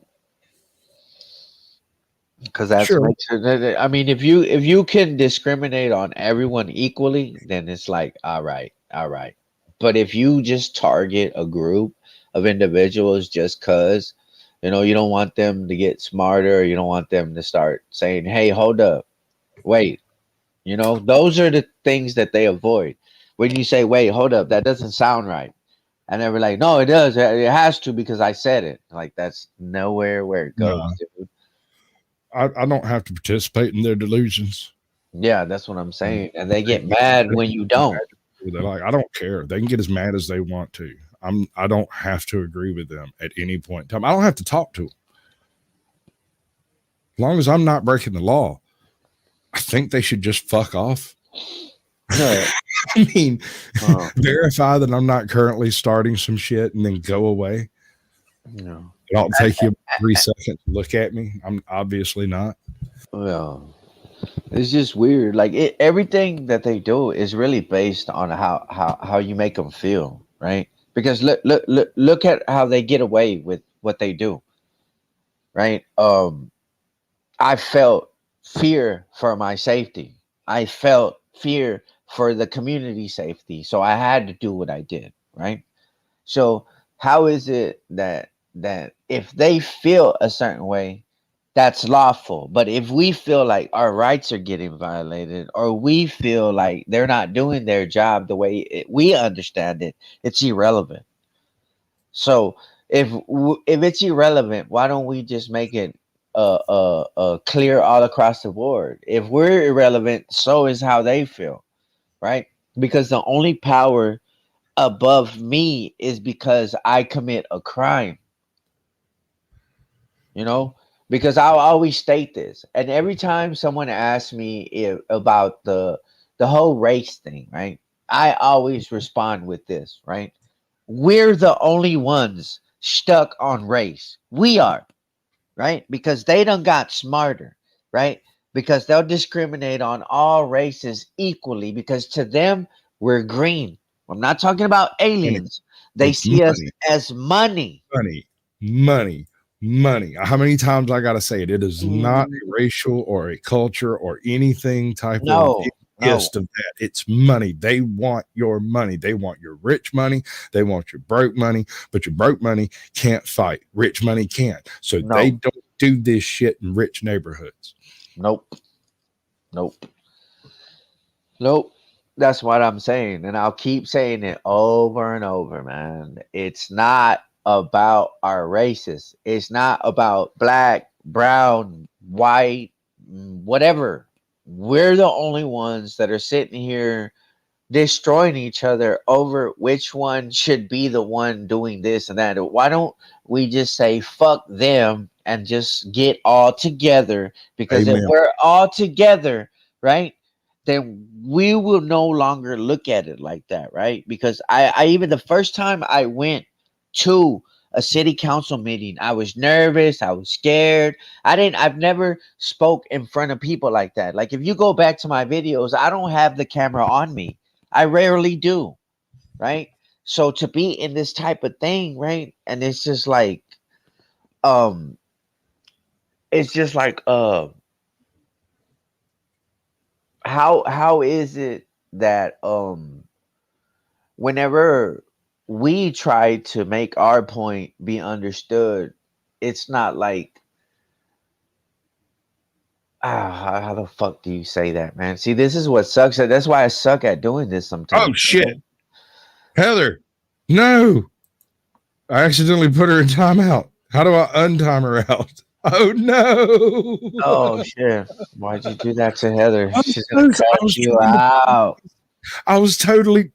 because that's Sure. makes it. I mean, if you can discriminate on everyone equally, then it's like, all right, all right. But if you just target a group of individuals just cause, you don't want them to get smarter, you don't want them to start saying, "Hey, hold up, wait." Those are the things that they avoid. When you say, "Wait, hold up, that doesn't sound right." And they're like, "No, it does. It has to because I said it." Like that's nowhere where it goes, No, dude. I don't have to participate in their delusions. Yeah, that's what I'm Um, saying. And they They, get mad they when you get don't. mad who they like. I don't care. They can get as mad as they want to. I don't have to agree with them at any point in time. I don't have to talk to them. As long as I'm not breaking the law, I think they should just fuck off. No, I mean, uh, verify that I'm not currently starting some shit and then go away. no. It'll take you 3 seconds to look at me. I'm obviously not. Well, it's just weird. Like everything that they do is really based on how you make them feel, right? Because look at how they get away with what they do, right? I felt fear for my safety. I felt fear for the community safety. So I had to do what I did, right? So how is it that if they feel a certain way, that's lawful. But if we feel like our rights are getting violated or we feel like they're not doing their job the way we understand it, it's irrelevant. So if it's irrelevant, why don't we just make it clear all across the board? If we're irrelevant, so is how they feel, right? Because the only power above me is because I commit a crime, you know? Because I'll always state this. And every time someone asks me about the whole race thing, right? I always respond with this, right? We're the only ones stuck on race. We are, right? Because they done got smarter, right? Because they'll discriminate on all races equally because to them, we're green. I'm not talking about And aliens. They It's see us money, as money. money, money, money. How many times I got to say it? It is not Mm, a racial or a culture or anything type of no, no, gist of that. It's money. They want your money. They want your rich money. They want your broke money, but your broke money can't fight. Rich money can't. So they no, don't do this shit in rich neighborhoods. nope, nope, nope. That's what I'm saying. And I'll keep saying it over and over, man. It's not about our races. It's not about black, brown, white, whatever. We're the only ones that are sitting here destroying each other over which one should be the one doing this and that. Why don't we just say fuck them and just get all together? Because if Amen. we're all together, right, then we will no longer look at it like that, right? Because I even the first time I went to a city council meeting, I was nervous, I was scared. I've never spoke in front of people like that. Like if you go back to my videos, I don't have the camera on me. I rarely do, right? So to be in this type of thing, right? And um it's just like how is it that whenever we try to make our point be understood, it's not like how the fuck do you say that, man? See, this is what sucks. That's why I suck at doing this Oh sometimes. shit. Heather. No. I accidentally put her in timeout. How do I untime her out? Oh no. Oh shit! Why'd you do that to Heather? I'm She's gonna so, I cut was you trying to out. I was totally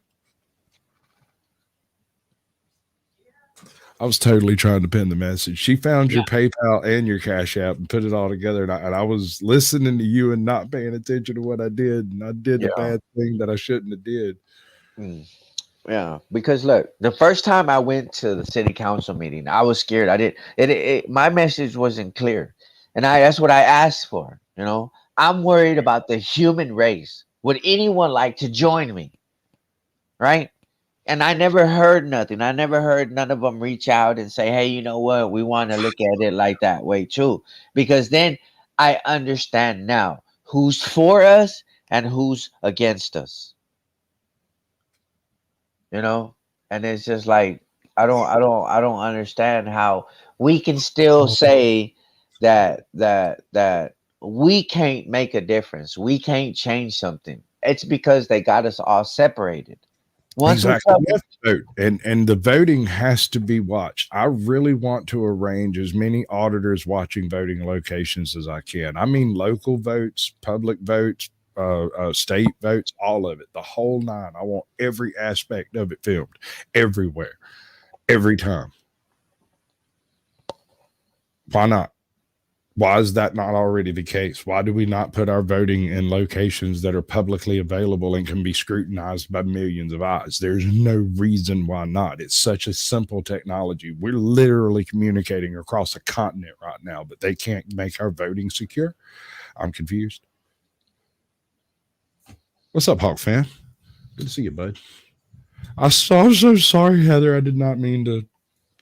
I was totally trying to pin the message. She found Yeah. your PayPal and your Cash App and put it all together. And I was listening to you and not paying attention to what I did. And I did a Yeah. bad thing that I shouldn't have did. Mm. Yeah, because look, the first time I went to the city council meeting, I was scared. I did my message wasn't clear, and I that's what I asked for. I'm worried about the human race. Would anyone like to join me? Right? And I never heard nothing. I never heard none of them reach out and say, "Hey, you know what? We want to look at it like that way too," because then I understand now who's for us and who's against us. you know and it's just like I don't understand how we can still say that we can't make a difference, we can't change something. It's because they got us all separated. Once we Exactly. come. We have to vote. And the voting has to be watched. I really want to arrange as many auditors watching voting locations as I can. I mean, local votes, public votes, state votes, all of it, the whole nine. I want every aspect of it filmed everywhere, every time. Why not? Why is that not already the case? Why do we not put our voting in locations that are publicly available and can be scrutinized by millions of eyes? There's no reason why not. It's such a simple technology. We're literally communicating across a continent right now, but they can't make our voting secure. I'm confused. What's up, Hawk fan? Good to see you, bud. I'm so sorry, Heather. I did not mean to.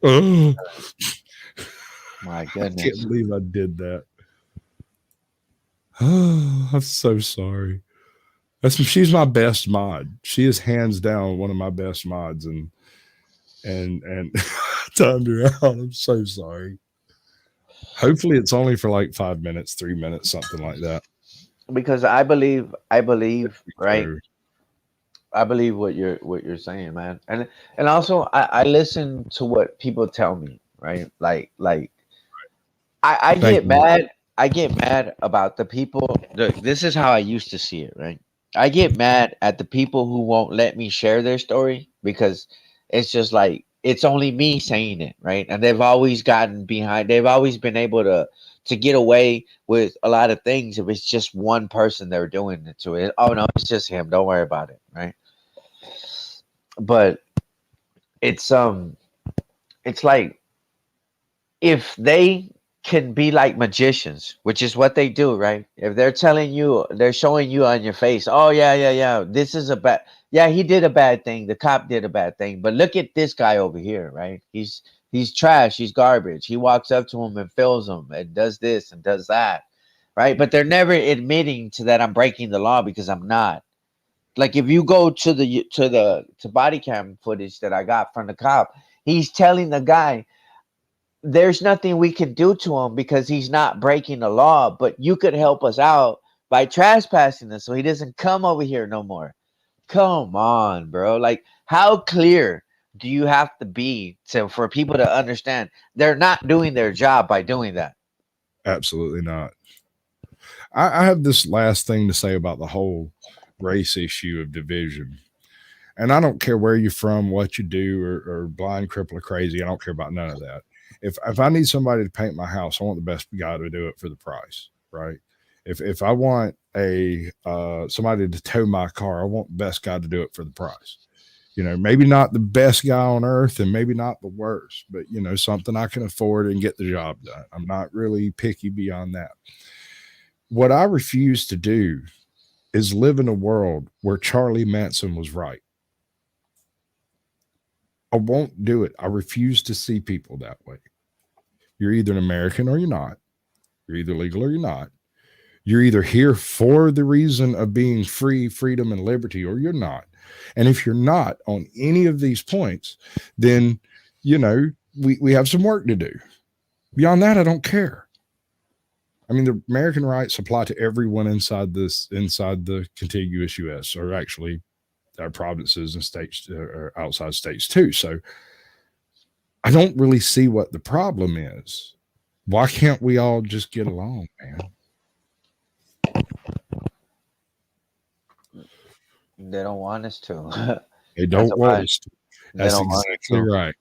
Oh, My I can't goodness. believe I did that. Oh, I'm so sorry. She's my best mod. She is hands down one of my best mods, and timed her out. I'm so sorry. Hopefully, it's only for like 5 minutes, 3 minutes, something like that. Because I believe, right? So, I believe what you're saying, man. And also I listen to what people tell me, right? Like I thank get you. mad. I get mad about the people. Look, this is how I used to see it, right? I get mad at the people who won't let me share their story because it's just like it's only me saying it, right? And they've always gotten behind. They've always been able to get away with a lot of things if it's just one person they're doing it to. It. Oh no, it's just him. Don't worry about it, right? But it's it's like if they can be like magicians, which is what they do, right? If they're telling you, they're showing you on your face, oh yeah, yeah, yeah, this is a bad. Yeah, he did a bad thing. The cop did a bad thing. But look at this guy over here, right? He's trash. He's garbage. He walks up to him and fills him and does this and does that, right? But they're never admitting to that I'm breaking the law because I'm not. Like if you go to the body cam footage that I got from the cop, he's telling the guy there's nothing we can do to him because he's not breaking the law, but you could help us out by trespassing us so he doesn't come over here no more. Come on, bro. Like, how clear do you have to be for people to understand they're not doing their job by doing that? Absolutely not. I have this last thing to say about the whole race issue of division. And I don't care where you're from, what you do, or blind, cripple, or crazy. I don't care about none of that. If I need somebody to paint my house, I want the best guy to do it for the price, right? If I want a somebody to tow my car, I want the best guy to do it for the price. You know, maybe not the best guy on earth, and maybe not the worst, but you know, something I can afford and get the job done. I'm not really picky beyond that. What I refuse to do is live in a world where Charlie Manson was right. I won't do it. I refuse to see people that way. You're either an American or you're not. You're either legal or you're not. You're either here for the reason of being free, freedom, and liberty, or you're not. And if you're not on any of these points, then, you know, we have some work to do. Beyond that, I don't care. I mean, the American rights apply to everyone inside the contiguous U.S., or actually our provinces and states or outside states too. So I don't really see what the problem is. Why can't we all just get along, man? They don't want us to. They don't want us to. That's exactly right.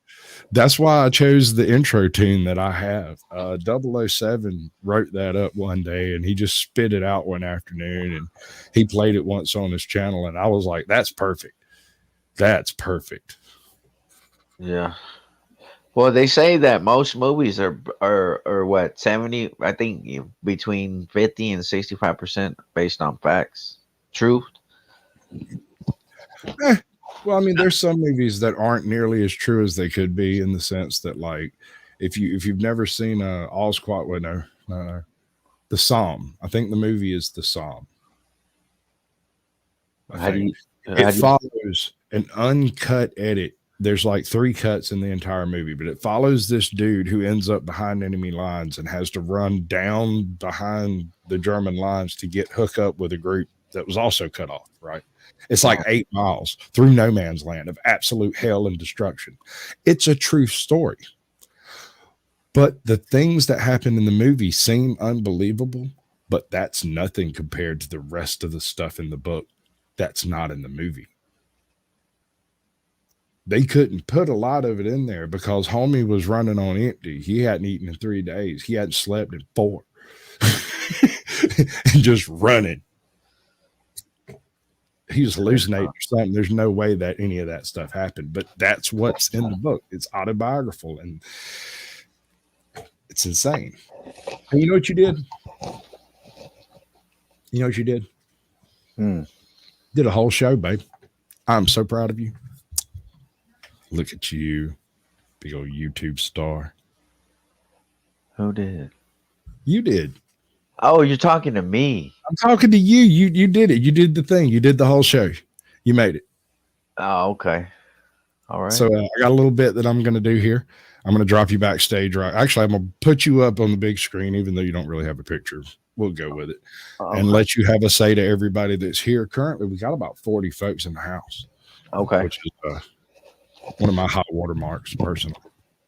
That's why I chose the intro tune that I have. 007 wrote that up one day and he just spit it out one afternoon and he played it once on his channel. And I was like, that's perfect. That's perfect. Yeah. Well, they say that most movies are what 70. I think between 50 and 65% based on facts. Truth. Well, I mean, there's some movies that aren't nearly as true as they could be, in the sense that, like, if you've never seen All Squat, well, no, the Psalm. I think the movie is the Psalm. It follows an uncut edit. There's like 3 cuts in the entire movie, but it follows this dude who ends up behind enemy lines and has to run down behind the German lines to hook up with a group that was also cut off, right? It's like 8 miles through no man's land of absolute hell and destruction. It's a true story. But the things that happen in the movie seem unbelievable, but that's nothing compared to the rest of the stuff in the book that's not in the movie. They couldn't put a lot of it in there because homie was running on empty. He hadn't eaten in 3 days. He hadn't slept in 4. And just running. He was hallucinating or something. There's no way that any of that stuff happened, but that's what's in the book. It's autobiographical and it's insane. And you know what you did? You know what you did? Did a whole show, babe. I'm so proud of you. Look at you, big old YouTube star. Who did? You did. Oh, you're talking to me. I'm talking to you. You did it. You did the thing. You did the whole show. You made it. Oh, okay. All right. So I got a little bit that I'm going to do here. I'm going to drop you backstage. Right. Actually, I'm going to put you up on the big screen, even though you don't really have a picture. We'll go with it and let you have a say to everybody that's here. Currently, we got about 40 folks in the house. Okay. Which is one of my high water marks, personally.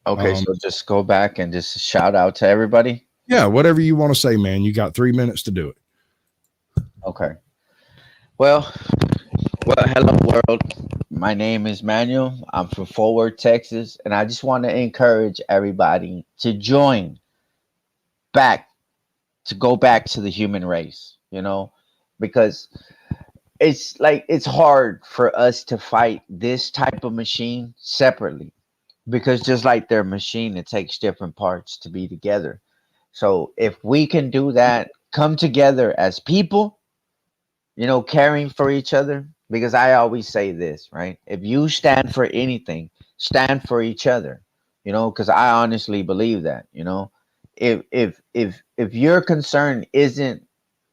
Okay. So just go back and just shout out to everybody. Yeah. Whatever you want to say, man. You got 3 minutes to do it. Okay. Well, hello world. My name is Manuel. I'm from Fort Worth, Texas, and I just want to encourage everybody to join back, to go back to the human race, you know, because it's hard for us to fight this type of machine separately, because just like their machine, it takes different parts to be together. So if we can do that, come together as people, you know, caring for each other, because I always say this, right? If you stand for anything, stand for each other, because I honestly believe that, if your concern isn't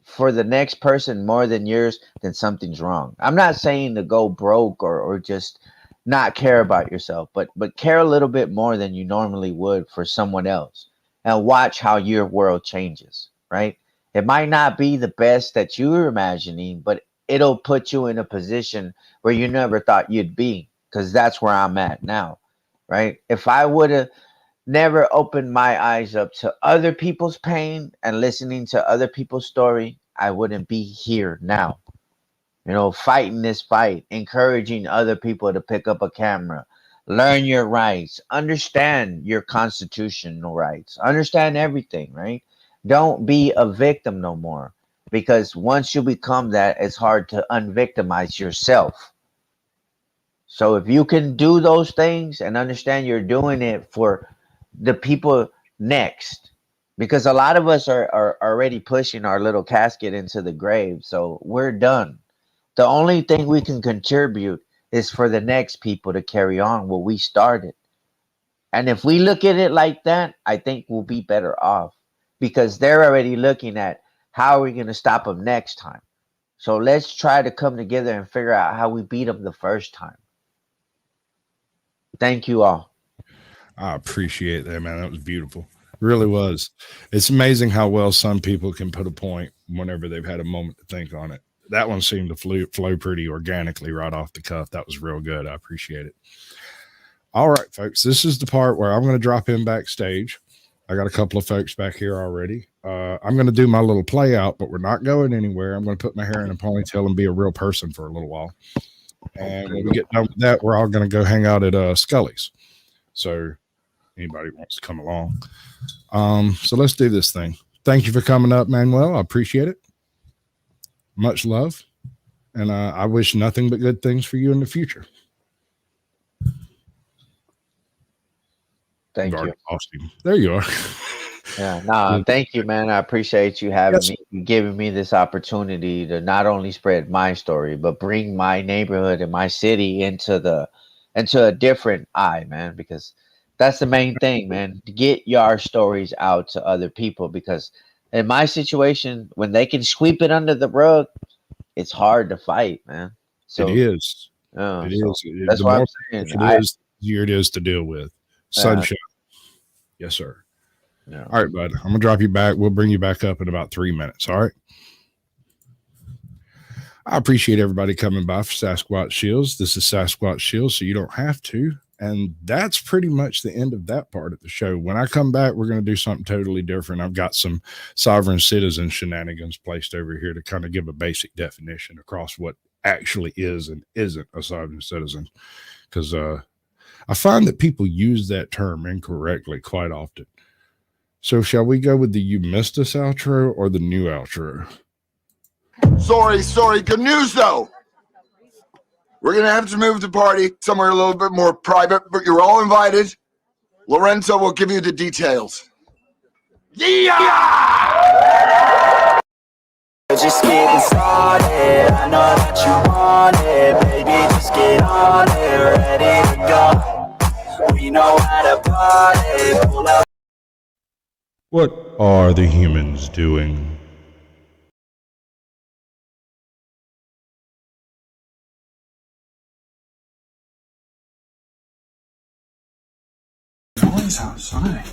for the next person more than yours, then something's wrong. I'm not saying to go broke or just not care about yourself, but care a little bit more than you normally would for someone else, and watch how your world changes, right? It might not be the best that you were imagining, but it'll put you in a position where you never thought you'd be, because that's where I'm at now, right? If I would have never opened my eyes up to other people's pain and listening to other people's story, I wouldn't be here now. Fighting this fight, encouraging other people to pick up a camera, learn your rights, understand your constitutional rights, understand everything, right? Don't be a victim no more, because once you become that, it's hard to unvictimize yourself. So if you can do those things and understand you're doing it for the people next, because a lot of us are already pushing our little casket into the grave, so we're done. The only thing we can contribute is for the next people to carry on what we started. And if we look at it like that, I think we'll be better off, because they're already looking at how are we going to stop them next time. So let's try to come together and figure out how we beat them the first time. Thank you all. I appreciate that, man. That was beautiful. It really was. It's amazing how well some people can put a point whenever they've had a moment to think on it. That one seemed to flow pretty organically right off the cuff. That was real good. I appreciate it. All right, folks. This is the part where I'm going to drop in backstage. I got a couple of folks back here already. I'm going to do my little play out, but we're not going anywhere. I'm going to put my hair in a ponytail and be a real person for a little while. And when we get done with that, we're all going to go hang out at Scully's. So anybody wants to come along. So let's do this thing. Thank you for coming up, Manuel. I appreciate it. Much love. And I wish nothing but good things for you in the future. Thank you. There you are. Yeah, no, thank you, man. I appreciate you having me, giving me this opportunity to not only spread my story, but bring my neighborhood and my city into a different eye, man, because that's the main thing, man, to get your stories out to other people, because in my situation, when they can sweep it under the rug, it's hard to fight, man. So it is. It is. That's the what more I'm saying. it is, the easier it is to deal with. Sunshine. Yes, sir. Yeah. All right, bud. I'm going to drop you back. We'll bring you back up in about 3 minutes. All right. I appreciate everybody coming by for Sasquatch Shills. This is Sasquatch Shills, so you don't have to. And that's pretty much the end of that part of the show. When I come back, we're going to do something totally different. I've got some sovereign citizen shenanigans placed over here to kind of give a basic definition across what actually is and isn't a sovereign citizen. Because I find that people use that term incorrectly quite often. So shall we go with the You Missed Us outro or the new outro? Sorry. Good news, though. We're going to have to move the party somewhere a little bit more private, but you're all invited. Lorenzo will give you the details. Yeah! Just getting started. I know that you want it, baby. Just get on it, ready to go. We know how to party. Pull up. What are the humans doing? Noise outside.